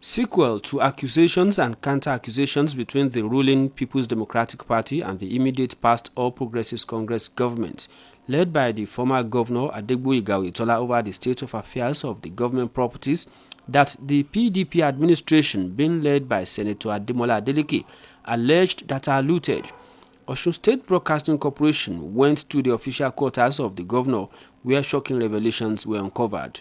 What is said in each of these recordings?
Sequel to accusations and counter-accusations between the ruling People's Democratic Party and the immediate past All Progressives Congress government, led by the former governor AWA over the state of affairs of the government properties, that the PDP administration, being led by Senator Ademola Adeleke, alleged that are looted. Osun State Broadcasting Corporation went to the official quarters of the governor, where shocking revelations were uncovered.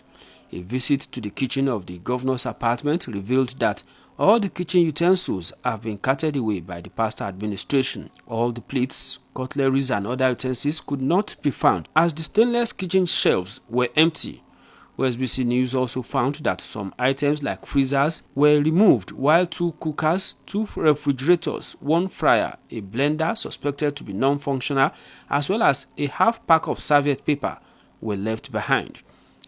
A visit to the kitchen of the governor's apartment revealed that all the kitchen utensils have been carted away by the past administration. All the plates, cutleries and other utensils could not be found, as the stainless kitchen shelves were empty. OSBC News also found that some items like freezers were removed, while 2 cookers, 2 refrigerators, 1 fryer, a blender suspected to be non-functional, as well as a half pack of serviette paper were left behind.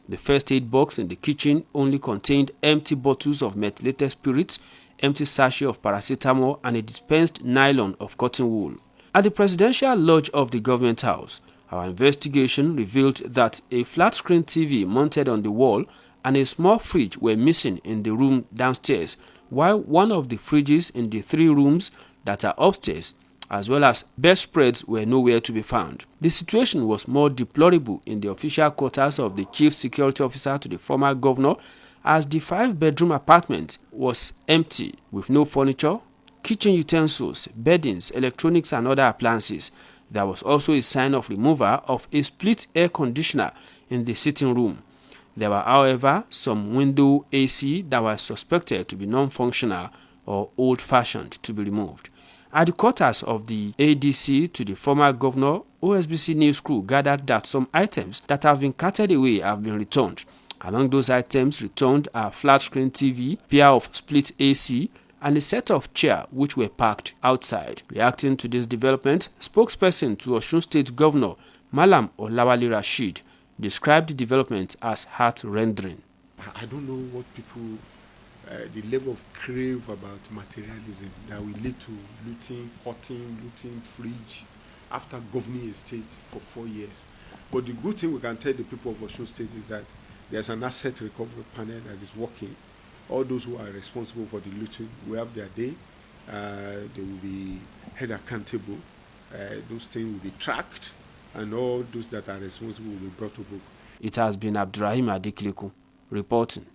The first aid box in the kitchen only contained empty bottles of methylated spirits, empty sachet of paracetamol, and a dispensed nylon of cotton wool. At the presidential lodge of the government house, our investigation revealed that a flat-screen TV mounted on the wall and a small fridge were missing in the room downstairs, while one of the fridges in the 3 rooms that are upstairs, as well as bedspreads, were nowhere to be found. The situation was more deplorable in the official quarters of the chief security officer to the former governor, as the 5-bedroom apartment was empty, with no furniture, kitchen utensils, beddings, electronics and other appliances. There was also a sign of removal of a split air conditioner in the sitting room. There were, however, some window AC that were suspected to be non-functional or old-fashioned to be removed. At the quarters of the ADC to the former governor, OSBC News crew gathered that some items that have been carted away have been returned. Among those items returned are flat-screen TV, pair of split AC, and a set of chairs which were parked outside. Reacting to this development, spokesperson to Osun State Governor Malam Olawale Rasheed described the development as heart-rendering. I don't know what people, the level of crave about materialism that will lead to looting, potting, looting fridge after governing a state for 4 years. But the good thing we can tell the people of Osun State is that there's an asset recovery panel that is working. All those who are responsible for the looting will have their day. They will be held accountable. Those things will be tracked, and all those that are responsible will be brought to book. It has been Abdurrahim Adikliku reporting.